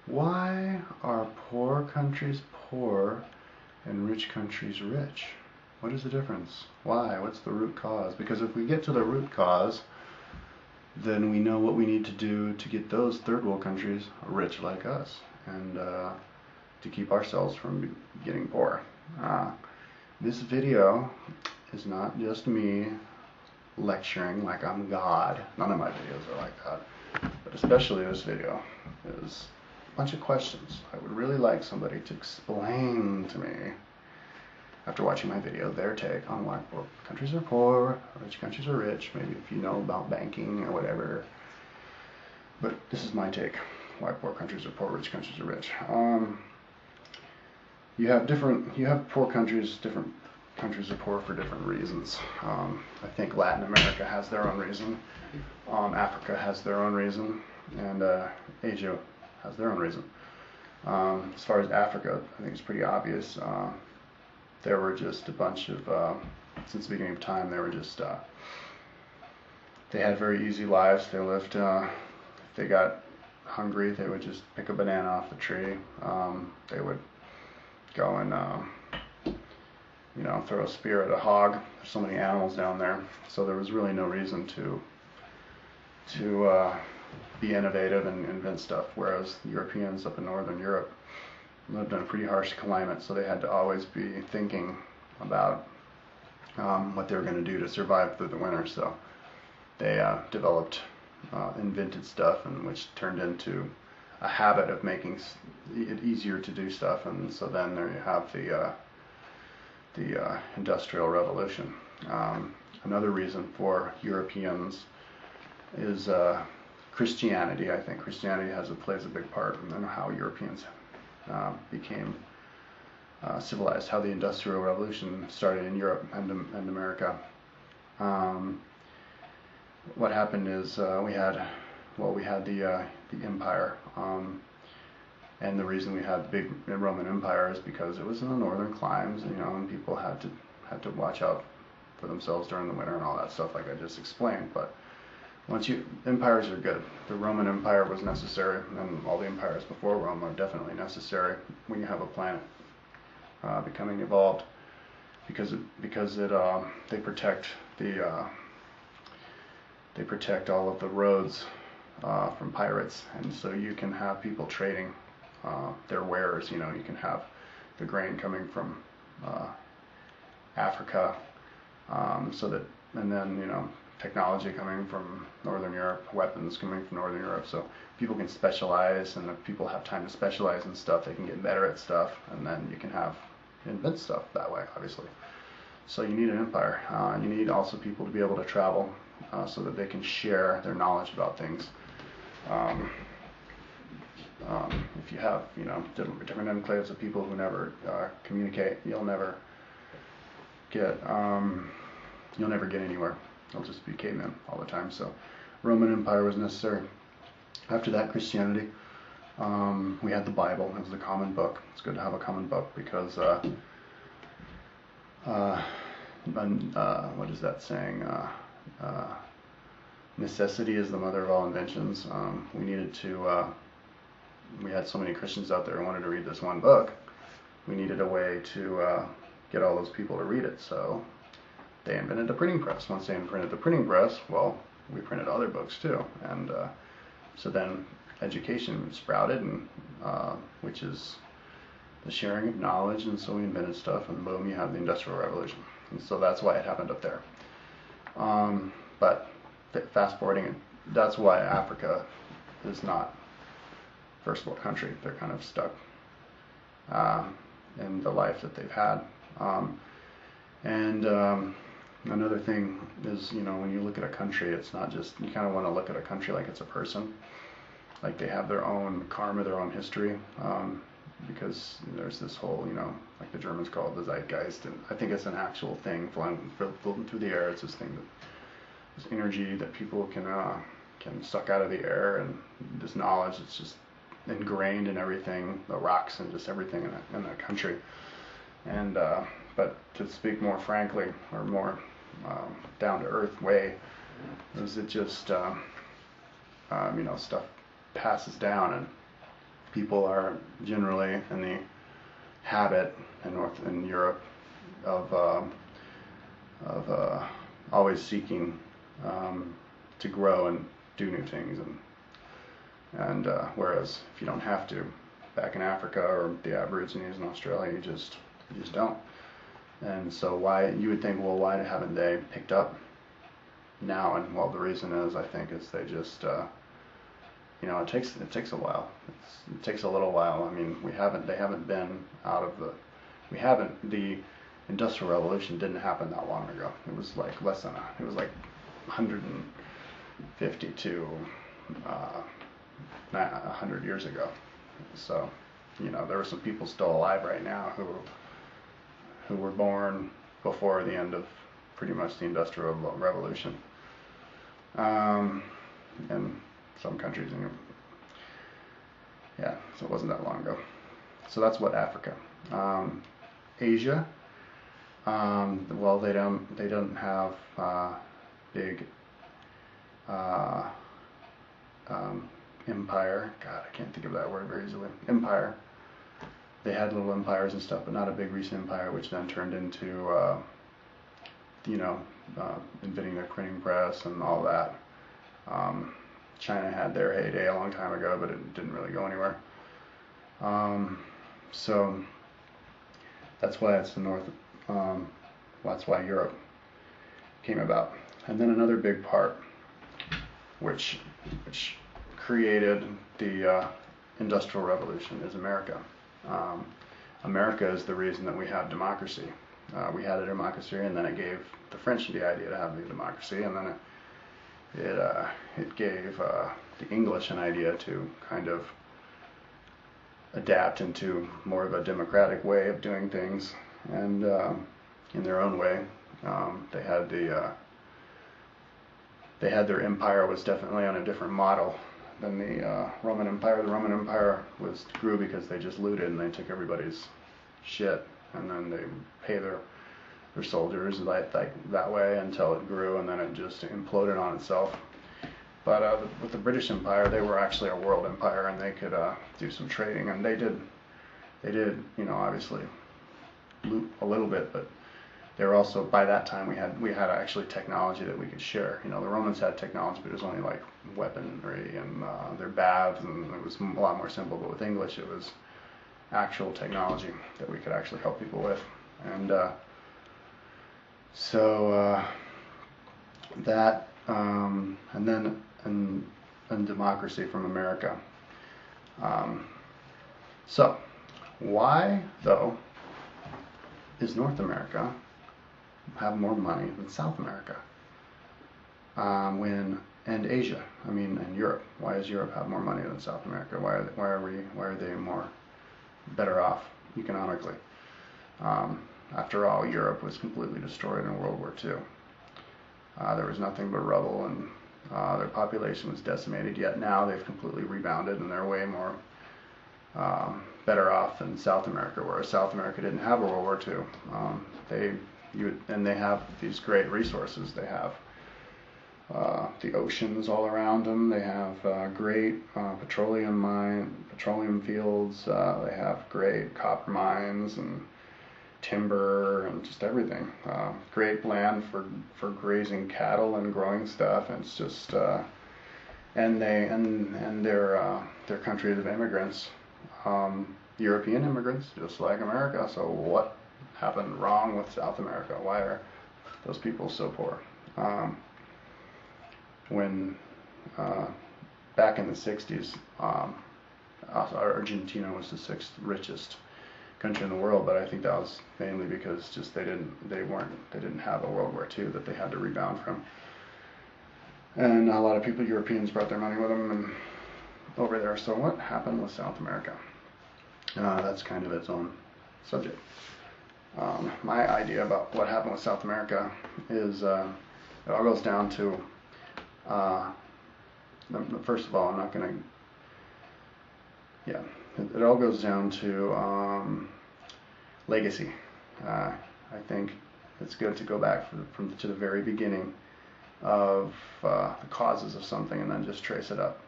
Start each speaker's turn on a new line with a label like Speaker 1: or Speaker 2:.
Speaker 1: Why are poor countries poor and rich countries rich? What is the difference? Why? What's the root cause? Because if we get to the root cause, then we know what we need to do to get those third world countries rich like us, and to keep ourselves from getting poor. This video is not just me lecturing like I'm God. None of my videos are like that. But especially this video is a bunch of questions I would really like somebody to explain to me after watching my video, their take on why poor countries are poor, rich countries are rich, maybe if you know about banking or whatever. But this is my take, why poor countries are poor, rich countries are rich. You have poor countries, different countries are poor for different reasons. I think Latin America has their own reason, Africa has their own reason, and Asia has their own reason. As far as Africa, I think it's pretty obvious. There were just a bunch of, since the beginning of time, they were just, they had very easy lives. They lived, if they got hungry, they would just pick a banana off the tree. They would go and, throw a spear at a hog. There's so many animals down there. So there was really no reason to be innovative and invent stuff, whereas Europeans up in Northern Europe lived in a pretty harsh climate, so they had to always be thinking about what they were going to do to survive through the winter. So they developed invented stuff, and which turned into a habit of making it easier to do stuff. And so then there you have the Industrial Revolution. Another reason for Europeans is Christianity. I think Christianity plays a big part in how Europeans became civilized, how the Industrial Revolution started in Europe and America. What happened is we had the empire, and the reason we had the big Roman Empire is because it was in the northern climes, and people had to watch out for themselves during the winter and all that stuff, like I just explained. But empires are good. The Roman Empire was necessary, and all the empires before Rome are definitely necessary when you have a planet becoming evolved, because they protect all of the roads from pirates, and so you can have people trading their wares. You can have the grain coming from Africa, and then technology coming from Northern Europe, weapons coming from Northern Europe, so people can specialize, and if people have time to specialize in stuff, they can get better at stuff, and then you can invent stuff that way, obviously. So you need an empire. You need also people to be able to travel so that they can share their knowledge about things. If you have different enclaves of people who never communicate, you'll never get anywhere. They'll just be cavemen all the time. So Roman Empire was necessary. After that, Christianity. We had the Bible. It was the common book. It's good to have a common book because what is that saying? Necessity is the mother of all inventions. We had so many Christians out there who wanted to read this one book. We needed a way to get all those people to read it. So they invented the printing press. Once they invented the printing press, well, we printed other books too. And so then education sprouted, and which is the sharing of knowledge, and so we invented stuff, and boom, you have the Industrial Revolution. And so that's why it happened up there. But fast forwarding, that's why Africa is not first world country. They're kind of stuck in the life that they've had. Another thing is, when you look at a country, it's not just, you kind of want to look at a country like it's a person. Like they have their own karma, their own history, because there's this whole, like the Germans call it the Zeitgeist, and I think it's an actual thing floating through the air. It's this thing, this energy that people can suck out of the air, and this knowledge that's just ingrained in everything, the rocks and just everything in that country. And but to speak more frankly, or more down to earth way, is it just stuff passes down, people are generally in the habit in Europe of always seeking to grow and do new things, and whereas if you don't have to, back in Africa or the Aborigines in Australia, you just don't. And so why, you would think, well, why haven't they picked up now? And well, the reason is, I think, is they just it takes a while. It takes a little while. I mean, they haven't been out of the Industrial Revolution didn't happen that long ago. It was like it was like 150 to 100 years ago. So, there are some people still alive right now who were born before the end of pretty much the Industrial Revolution. In some countries, so it wasn't that long ago. So that's what Africa. Asia, well, they don't have big empire. God, I can't think of that word very easily. Empire. They had little empires and stuff, but not a big recent empire, which then turned into, inventing the printing press and all that. China had their heyday a long time ago, but it didn't really go anywhere. So that's why it's the North. That's why Europe came about. And then another big part, which created the Industrial Revolution, is America. America is the reason that we have democracy. We had a democracy, and then it gave the French the idea to have the democracy, and then it gave the English an idea to kind of adapt into more of a democratic way of doing things, and in their own way. They had their empire was definitely on a different model than the Roman Empire. The Roman Empire grew because they just looted and they took everybody's shit, and then they pay their soldiers like that way until it grew, and then it just imploded on itself. But with the British Empire, they were actually a world empire, and they could do some trading, and they did, obviously loot a little bit, but they were also, by that time, we had actually technology that we could share. The Romans had technology, but it was only like weaponry and their baths, and it was a lot more simple. But with English, it was actual technology that we could actually help people with, and that, and then and democracy from America. So why, though, is North America have more money than South America? And Asia, and Europe. Why does Europe have more money than South America? Why are they more better off economically? After all, Europe was completely destroyed in World War II. There was nothing but rubble, and their population was decimated. Yet now they've completely rebounded, and they're way more better off than South America, whereas South America didn't have a World War II. They have these great resources. They have the oceans all around them. They have great petroleum fields. They have great copper mines and timber and just everything. Great land for grazing cattle and growing stuff. And it's just and their country of immigrants, European immigrants, just like America. So what happened wrong with South America? Why are those people so poor? When back in the 60s, Argentina was the 6th richest country in the world, but I think that was mainly because just they didn't have a World War II that they had to rebound from, and a lot of people, Europeans, brought their money with them and over there. So what happened with South America? That's kind of its own subject. My idea about what happened with South America is it all goes down to first of all, I'm not going to. It all goes down to legacy. I think it's good to go back to the very beginning of the causes of something and then just trace it up.